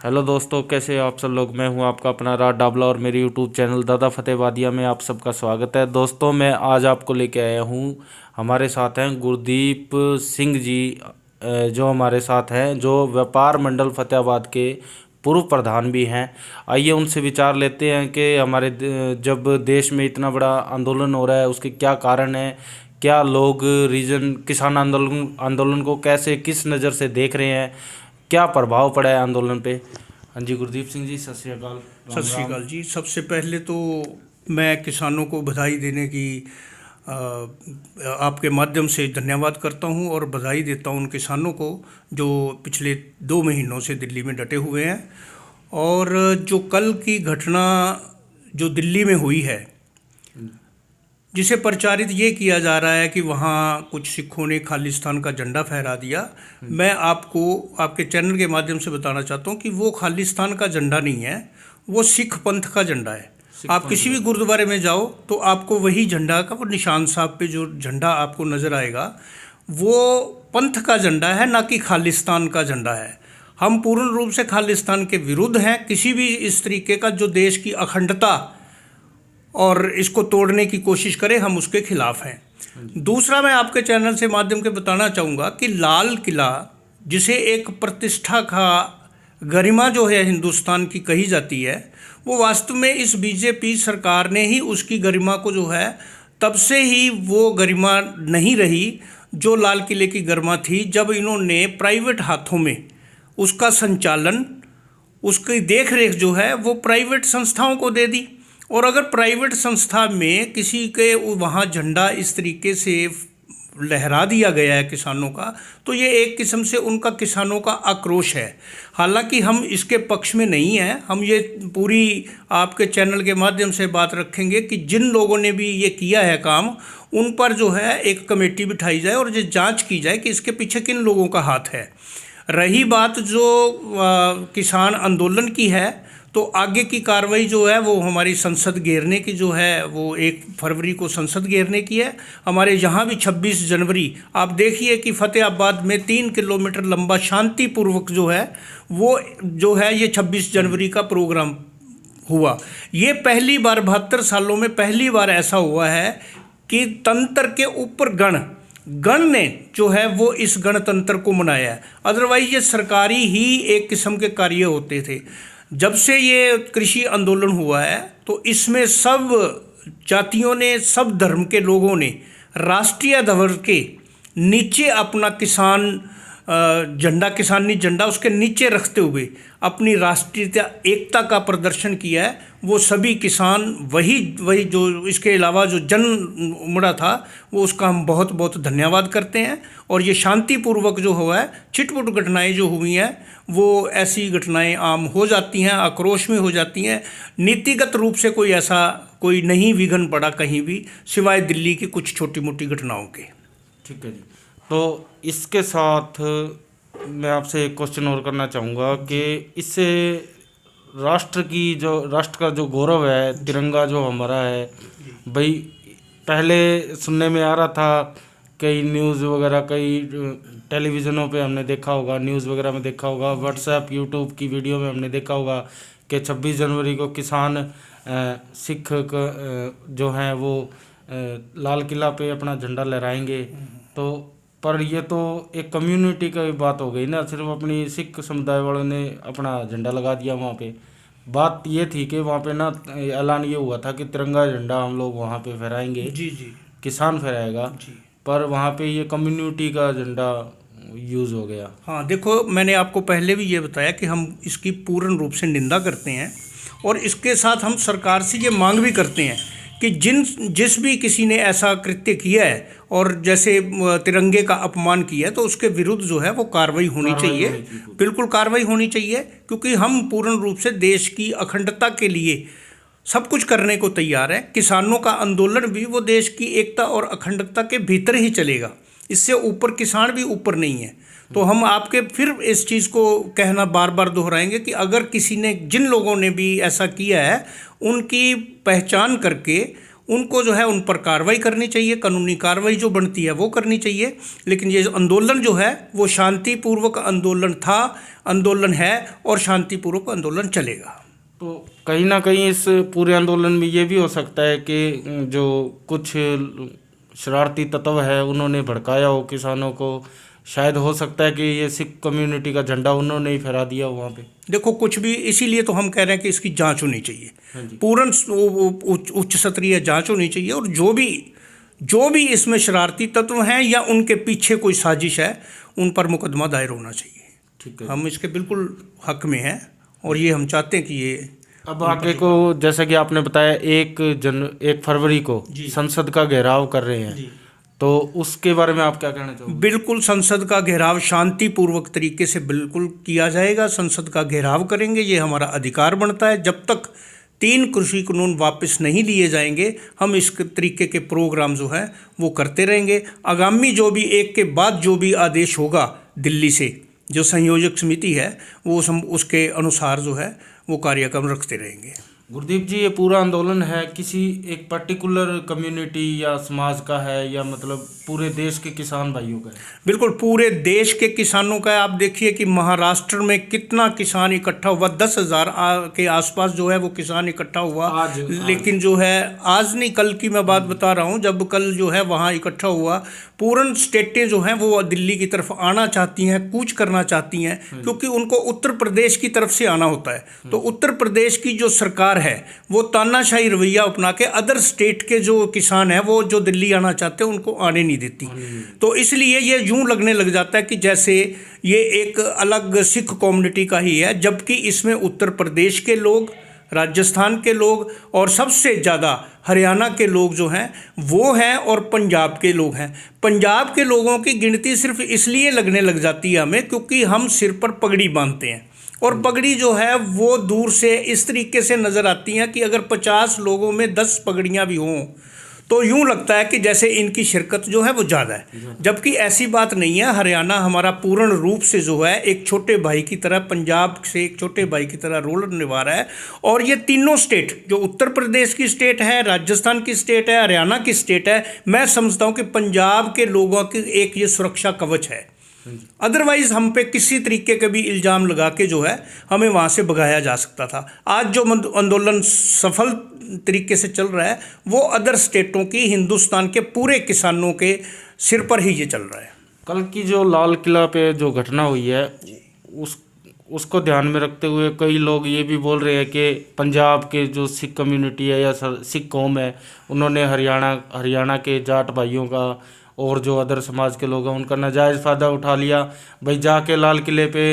Hello दोस्तों, कैसे हो आप सब लोग। मैं हूं आपका अपना राज डाबला और मेरे यूट्यूब चैनल दादा फतेह वादिया में आप सबका स्वागत है। दोस्तों, मैं आज आपको लेके आया हूं, हमारे साथ हैं गुरदीप सिंह जी, जो हमारे साथ हैं, जो व्यापार मंडल फतेहाबाद के पूर्व प्रधान भी हैं। आइए उनसे विचार लेते हैं कि हमारे जब देश में इतना बड़ा आंदोलन हो रहा है उसके क्या कारण है, क्या लोग रीजन किसान आंदोलन आंदोलन को कैसे किस नज़र से देख रहे हैं, क्या प्रभाव पड़ा है आंदोलन पे। हाँ जी, गुरदीप सिंह जी, सत श्री अकाल। सत राम श्री राम। अकाल जी। सबसे पहले तो मैं किसानों को बधाई देने की आपके माध्यम से धन्यवाद करता हूं और बधाई देता हूं उन किसानों को जो पिछले 2 महीनों से दिल्ली में डटे हुए हैं। और जो कल की घटना जो दिल्ली में हुई है, जिसे प्रचारित ये किया जा रहा है कि वहाँ कुछ सिखों ने खालिस्तान का झंडा फहरा दिया, मैं आपको आपके चैनल के माध्यम से बताना चाहता हूँ कि वो खालिस्तान का झंडा नहीं है, वो सिख पंथ का झंडा है। आप किसी भी गुरुद्वारे में जाओ तो आपको वही झंडा का वो निशान साहब पे जो झंडा आपको नज़र आएगा, वो पंथ का झंडा है, ना कि खालिस्तान का झंडा है। हम पूर्ण रूप से खालिस्तान के विरुद्ध हैं। किसी भी इस तरीके का जो देश की अखंडता और इसको तोड़ने की कोशिश करे, हम उसके खिलाफ हैं। दूसरा, मैं आपके चैनल से माध्यम के बताना चाहूँगा कि लाल किला, जिसे एक प्रतिष्ठा का गरिमा जो है हिंदुस्तान की कही जाती है, वो वास्तव में इस बीजेपी सरकार ने ही उसकी गरिमा को जो है, तब से ही वो गरिमा नहीं रही जो लाल किले की गरिमा थी, जब इन्होंने प्राइवेट हाथों में उसका संचालन, उसकी देख रेख जो है वो प्राइवेट संस्थाओं को दे दी। और अगर प्राइवेट संस्था में किसी के वहाँ झंडा इस तरीके से लहरा दिया गया है किसानों का, तो ये एक किस्म से उनका किसानों का आक्रोश है। हालांकि हम इसके पक्ष में नहीं हैं। हम ये पूरी आपके चैनल के माध्यम से बात रखेंगे कि जिन लोगों ने भी ये किया है काम, उन पर जो है एक कमेटी बिठाई जाए और ये जांच की जाए कि इसके पीछे किन लोगों का हाथ है। रही बात जो किसान आंदोलन की है, तो आगे की कार्रवाई जो है वो हमारी संसद घेरने की जो है, वो 1 फरवरी को संसद घेरने की है। हमारे यहाँ भी 26 जनवरी आप देखिए कि फतेहाबाद में 3 किलोमीटर लंबा शांतिपूर्वक जो है वो जो है ये 26 जनवरी का प्रोग्राम हुआ। ये पहली बार 72 सालों में पहली बार ऐसा हुआ है कि तंत्र के ऊपर गण ने जो है वो इस गणतंत्र को मनाया है। अदरवाइज ये सरकारी ही एक किस्म के कार्य होते थे। जब से ये कृषि आंदोलन हुआ है तो इसमें सब जातियों ने, सब धर्म के लोगों ने राष्ट्रीय ध्वज के नीचे अपना किसान झंडा, किसानी झंडा उसके नीचे रखते हुए अपनी राष्ट्रीय एकता का प्रदर्शन किया है। वो सभी किसान वही जो इसके अलावा जो जन उमड़ा था, वो उसका हम बहुत बहुत धन्यवाद करते हैं। और ये शांतिपूर्वक जो हुआ है, छिटपुट घटनाएं जो हुई हैं वो ऐसी घटनाएं आम हो जाती हैं, आक्रोश में हो जाती हैं। नीतिगत रूप से कोई नहीं विघन पड़ा कहीं भी, सिवाय दिल्ली की कुछ छोटी मोटी घटनाओं के। ठीक है जी। तो इसके साथ मैं आपसे एक क्वेश्चन और करना चाहूँगा कि इससे राष्ट्र का जो गौरव है, तिरंगा जो हमारा है भाई, पहले सुनने में आ रहा था, कई न्यूज़ वगैरह, कई टेलीविज़नों पे हमने देखा होगा, न्यूज़ वगैरह में देखा होगा, व्हाट्सएप यूट्यूब की वीडियो में हमने देखा होगा कि 26 जनवरी को किसान सिख जो हैं वो लाल किला पे अपना झंडा लहराएंगे। तो पर ये तो एक कम्युनिटी का भी बात हो गई ना, सिर्फ अपनी सिख समुदाय वालों ने अपना झंडा लगा दिया वहाँ पे। बात ये थी कि वहाँ पे ना ऐलान ये हुआ था कि तिरंगा झंडा हम लोग वहाँ पे फहराएंगे, जी जी किसान फहराएगा, जी। पर वहाँ पे ये कम्युनिटी का झंडा यूज़ हो गया। हाँ, देखो, मैंने आपको पहले भी ये बताया कि हम इसकी पूर्ण रूप से निंदा करते हैं और इसके साथ हम सरकार से ये मांग भी करते हैं कि जिस भी किसी ने ऐसा कृत्य किया है और जैसे तिरंगे का अपमान किया है, तो उसके विरुद्ध जो है वो कार्रवाई होनी चाहिए। बिल्कुल कार्रवाई होनी चाहिए, क्योंकि हम पूर्ण रूप से देश की अखंडता के लिए सब कुछ करने को तैयार है। किसानों का आंदोलन भी वो देश की एकता और अखंडता के भीतर ही चलेगा, इससे ऊपर किसान भी ऊपर नहीं है। तो हम आपके फिर इस चीज़ को कहना बार बार दोहराएंगे कि अगर किसी ने, जिन लोगों ने भी ऐसा किया है, उनकी पहचान करके उनको जो है उन पर कार्रवाई करनी चाहिए, कानूनी कार्रवाई जो बनती है वो करनी चाहिए। लेकिन ये आंदोलन जो है वो शांतिपूर्वक आंदोलन था, आंदोलन है और शांतिपूर्वक आंदोलन चलेगा। तो कहीं ना कहीं इस पूरे आंदोलन में ये भी हो सकता है कि जो कुछ शरारती तत्व है उन्होंने भड़काया हो किसानों को, शायद हो सकता है कि ये सिख कम्युनिटी का झंडा उन्होंने ही फहरा दिया हो वहाँ पे। देखो कुछ भी, इसीलिए तो हम कह रहे हैं कि इसकी जांच होनी चाहिए, पूर्ण उच्च स्तरीय जांच होनी चाहिए, और जो भी इसमें शरारती तत्व हैं या उनके पीछे कोई साजिश है उन पर मुकदमा दायर होना चाहिए। ठीक है, हम इसके बिल्कुल हक में हैं और ये हम चाहते हैं कि ये अब आगे को जैसा कि आपने बताया 1 फरवरी को संसद का घेराव कर रहे हैं, तो उसके बारे में आप क्या कहना चाहोगे? बिल्कुल संसद का घेराव शांतिपूर्वक तरीके से बिल्कुल किया जाएगा। संसद का घेराव करेंगे, ये हमारा अधिकार बनता है। जब तक 3 कृषि कानून वापस नहीं लिए जाएंगे हम इस तरीके के प्रोग्राम जो है वो करते रहेंगे। आगामी जो भी एक के बाद जो भी आदेश होगा दिल्ली से, जो संयोजक समिति है वो उसके अनुसार जो है वो कार्यक्रम रखते रहेंगे। गुरदीप जी, ये पूरा आंदोलन है किसी एक पर्टिकुलर कम्युनिटी या समाज का है, या मतलब पूरे देश के किसान भाइयों का है? बिल्कुल पूरे देश के किसानों का है। आप देखिए कि महाराष्ट्र में कितना किसान इकट्ठा हुआ, 10,000 के आसपास जो है वो किसान इकट्ठा हुआ। लेकिन जो है आज नहीं, कल की मैं बात बता रहा हूँ, जब कल जो है वहाँ इकट्ठा हुआ, पूर्ण स्टेटें जो हैं वो दिल्ली की तरफ आना चाहती हैं, कूच करना चाहती हैं, क्योंकि उनको उत्तर प्रदेश की तरफ से आना होता है। तो उत्तर प्रदेश की जो सरकार है वो तानाशाही रवैया अपना के अदर स्टेट के जो किसान हैं वो जो दिल्ली आना चाहते हैं उनको आने नहीं देती। तो इसलिए ये यूं लगने लग जाता है कि जैसे ये एक अलग सिख कम्युनिटी का ही है, जबकि इसमें उत्तर प्रदेश के लोग, राजस्थान के लोग और सबसे ज़्यादा हरियाणा के लोग जो हैं वो हैं, और पंजाब के लोग हैं। पंजाब के लोगों की गिनती सिर्फ इसलिए लगने लग जाती है हमें क्योंकि हम सिर पर पगड़ी बांधते हैं, और पगड़ी जो है वो दूर से इस तरीके से नज़र आती हैं कि अगर 50 लोगों में 10 पगड़ियाँ भी हों तो यूं लगता है कि जैसे इनकी शिरकत जो है वो ज़्यादा है, जबकि ऐसी बात नहीं है। हरियाणा हमारा पूर्ण रूप से जो है एक छोटे भाई की तरह, पंजाब से एक छोटे भाई की तरह रोल निभा रहा है। और ये तीनों स्टेट, जो उत्तर प्रदेश की स्टेट है, राजस्थान की स्टेट है, हरियाणा की स्टेट है, मैं समझता हूँ कि पंजाब के लोगों की एक ये सुरक्षा कवच है। अदरवाइज हम पे किसी तरीके के भी इल्ज़ाम लगा के जो है हमें वहाँ से भगाया जा सकता था। आज जो आंदोलन सफल तरीके से चल रहा है वो अदर स्टेटों की, हिंदुस्तान के पूरे किसानों के सिर पर ही ये चल रहा है। कल की जो लाल किला पे जो घटना हुई है उसको ध्यान में रखते हुए कई लोग ये भी बोल रहे हैं कि पंजाब के जो सिख कम्युनिटी है या सिख कौम है उन्होंने हरियाणा के जाट भाइयों का और जो अदर समाज के लोग हैं उनका नाजायज़ फ़ायदा उठा लिया। भाई जाके लाल किले पे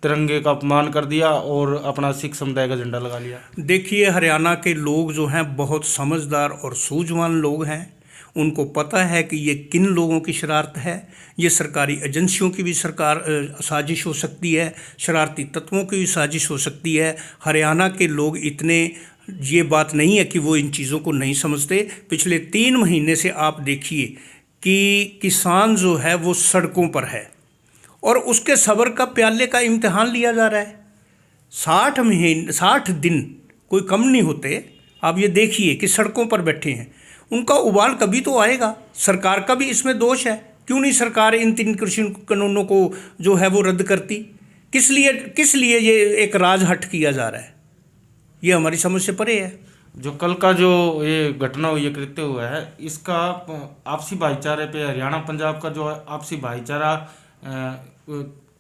तिरंगे का अपमान कर दिया और अपना सिख समुदाय का झंडा लगा लिया। देखिए हरियाणा के लोग जो हैं बहुत समझदार और सूझवान लोग हैं। उनको पता है कि ये किन लोगों की शरारत है। ये सरकारी एजेंसियों की भी साजिश हो सकती है, शरारती तत्वों की भी साजिश हो सकती है। हरियाणा के लोग इतने, ये बात नहीं है कि वो इन चीज़ों को नहीं समझते। पिछले 3 महीने से आप देखिए कि किसान जो है वो सड़कों पर है और उसके सब्र का प्याले का इम्तिहान लिया जा रहा है। 60 दिन कोई कम नहीं होते। आप ये देखिए कि सड़कों पर बैठे हैं, उनका उबाल कभी तो आएगा। सरकार का भी इसमें दोष है। क्यों नहीं सरकार इन 3 कृषि कानूनों को जो है वो रद्द करती? किस लिए ये एक राजहट किया जा रहा है? ये हमारी समझ से परे है। जो कल का जो ये घटना हुई, ये कृत्य हुआ है, इसका आपसी भाईचारे पे, हरियाणा पंजाब का जो आपसी भाईचारा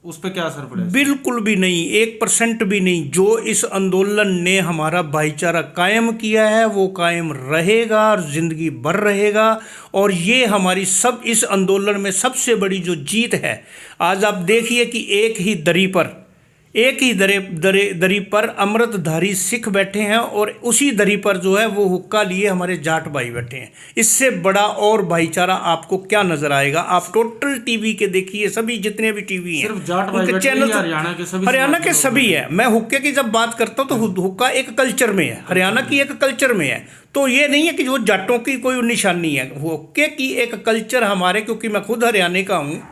उस पर क्या असर पड़ेगा? बिल्कुल भी नहीं, 1% भी नहीं। जो इस आंदोलन ने हमारा भाईचारा कायम किया है वो कायम रहेगा और ज़िंदगी भर रहेगा। और ये हमारी इस आंदोलन में सबसे बड़ी जो जीत है, आज आप देखिए कि एक ही दरी पर अमृतधारी सिख बैठे हैं और उसी दरी पर जो है वो हुक्का लिए हमारे जाट भाई बैठे हैं। इससे बड़ा और भाईचारा आपको क्या नजर आएगा? आप टोटल टीवी के देखिए, सभी जितने भी टीवी हैं, सिर्फ जाट भाई चैनल हरियाणा के सभी है। मैं हुक्के की जब बात करता हूँ तो हुक्का एक कल्चर में है, हरियाणा की एक कल्चर में है। तो ये नहीं है कि वो जाटों की कोई निशानी है, हुक्के की एक कल्चर हमारे, क्योंकि मैं खुद हरियाणा का हूँ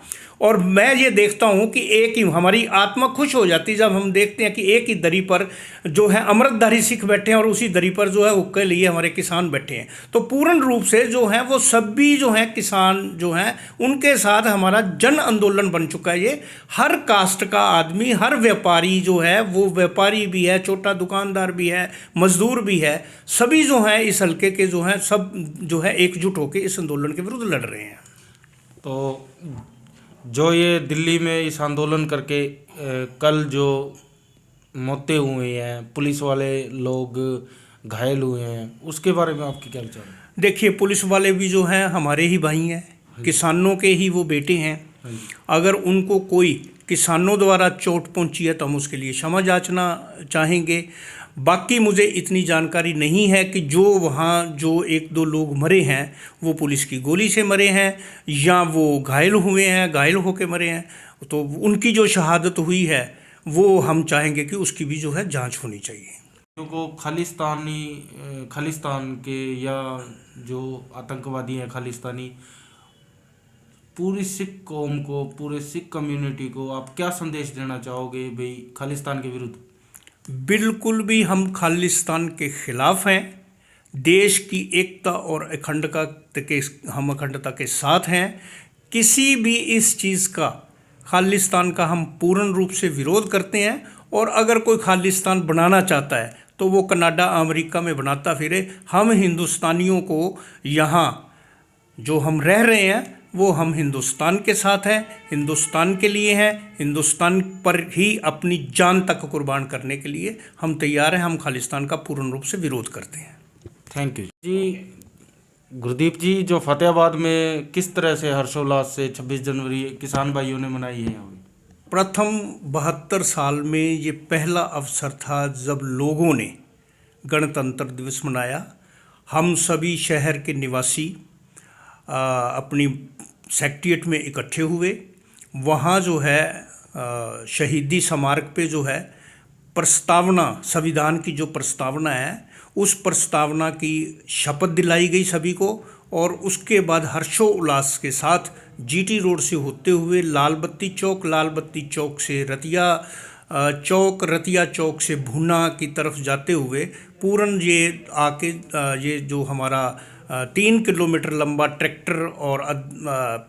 और मैं ये देखता हूँ कि एक ही हमारी आत्मा खुश हो जाती है जब हम देखते हैं कि एक ही दरी पर जो है अमृतधारी सिख बैठे हैं और उसी दरी पर जो है हुक्के लिए हमारे किसान बैठे हैं। तो पूर्ण रूप से जो है वो सभी जो हैं किसान जो हैं उनके साथ हमारा जन आंदोलन बन चुका है। ये हर कास्ट का आदमी, हर व्यापारी जो है, वो व्यापारी भी है, छोटा दुकानदार भी है, मजदूर भी है, सभी जो हैं इस हल्के के जो हैं सब जो है एकजुट होकर इस आंदोलन के विरुद्ध लड़ रहे हैं। तो जो ये दिल्ली में इस आंदोलन करके कल जो मौतें हुई हैं, पुलिस वाले लोग घायल हुए हैं, उसके बारे में आपके क्या विचार है? देखिए, पुलिस वाले भी जो हैं हमारे ही भाई हैं, किसानों के ही वो बेटे हैं। अगर उनको कोई किसानों द्वारा चोट पहुंची है तो हम उसके लिए क्षमा याचना चाहेंगे। बाकी मुझे इतनी जानकारी नहीं है कि जो वहाँ जो एक दो लोग मरे हैं वो पुलिस की गोली से मरे हैं या वो घायल हुए हैं, घायल होकर मरे हैं। तो उनकी जो शहादत हुई है वो हम चाहेंगे कि उसकी भी जो है जांच होनी चाहिए। को खालिस्तान के या जो आतंकवादी हैं खालिस्तानी, पूरी सिख कौम को, पूरे सिख कम्युनिटी को आप क्या संदेश देना चाहोगे भाई खालिस्तान के विरुद्ध? बिल्कुल भी हम खालिस्तान के खिलाफ हैं। देश की एकता और हम अखंडता के साथ हैं। किसी भी इस चीज़ का, खालिस्तान का हम पूर्ण रूप से विरोध करते हैं। और अगर कोई खालिस्तान बनाना चाहता है तो वो कनाडा, अमेरिका में बनाता फिरे। हम हिंदुस्तानियों को यहाँ जो हम रह रहे हैं वो हम हिंदुस्तान के साथ हैं, हिंदुस्तान के लिए हैं, हिंदुस्तान पर ही अपनी जान तक कुर्बान करने के लिए हम तैयार हैं। हम खालिस्तान का पूर्ण रूप से विरोध करते हैं। थैंक यू जी। गुरदीप जी, जो फतेहाबाद में किस तरह से हर्षोल्लास से 26 जनवरी किसान भाइयों ने मनाई है? प्रथम 72 साल में ये पहला अवसर था जब लोगों ने गणतंत्र दिवस मनाया। हम सभी शहर के निवासी अपनी सेक्रेटेरिएट में इकट्ठे हुए। वहाँ जो है शहीदी स्मारक पे जो है प्रस्तावना, संविधान की जो प्रस्तावना है उस प्रस्तावना की शपथ दिलाई गई सभी को। और उसके बाद हर्षोल्लास के साथ जीटी रोड से होते हुए लाल बत्ती चौक से रतिया चौक से भूना की तरफ जाते हुए पूर्ण ये आके ये जो हमारा 3 किलोमीटर लंबा ट्रैक्टर और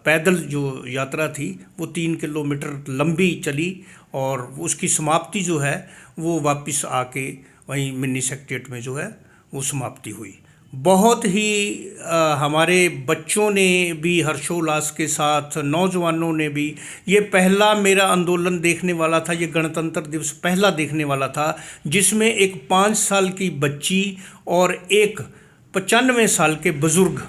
पैदल जो यात्रा थी वो 3 किलोमीटर लंबी चली और उसकी समाप्ति जो है वो वापस आके वहीं मिनी सेक्रेटेरिएट में जो है वो समाप्ति हुई। बहुत ही हमारे बच्चों ने भी हर्षोल्लास के साथ, नौजवानों ने भी, ये पहला मेरा आंदोलन देखने वाला था, ये गणतंत्र दिवस पहला देखने वाला था जिसमें एक 5 साल की बच्ची और एक 95 साल के बुज़ुर्ग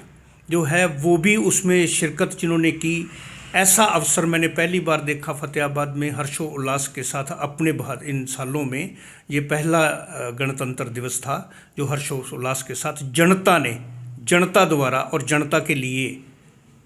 जो है वो भी उसमें शिरकत जिन्होंने की। ऐसा अवसर मैंने पहली बार देखा फतेहाबाद में हर्षोल्लास के साथ अपने बाद इन सालों में। ये पहला गणतंत्र दिवस था जो हर्षोल्लास के साथ जनता द्वारा और जनता के लिए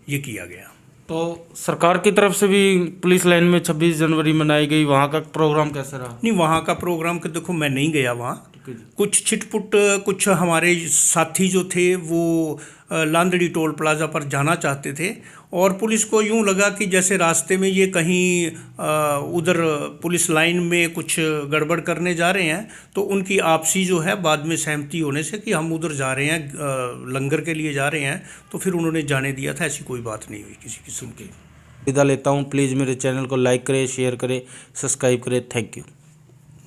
ये किया गया। तो सरकार की तरफ से भी पुलिस लाइन में 26 जनवरी मनाई गई, वहाँ का प्रोग्राम कैसा रहा? नहीं, वहाँ का प्रोग्राम के देखो मैं नहीं गया वहाँ। कुछ छिटपुट कुछ हमारे साथी जो थे वो लांदड़ी टोल प्लाजा पर जाना चाहते थे और पुलिस को यूं लगा कि जैसे रास्ते में ये कहीं उधर पुलिस लाइन में कुछ गड़बड़ करने जा रहे हैं। तो उनकी आपसी जो है बाद में सहमति होने से कि हम उधर जा रहे हैं, लंगर के लिए जा रहे हैं, तो फिर उन्होंने जाने दिया था। ऐसी कोई बात नहीं हुई किसी किस्म की। विदा लेता हूँ। प्लीज़ मेरे चैनल को लाइक करें, शेयर करें, सब्सक्राइब करें। Thank you.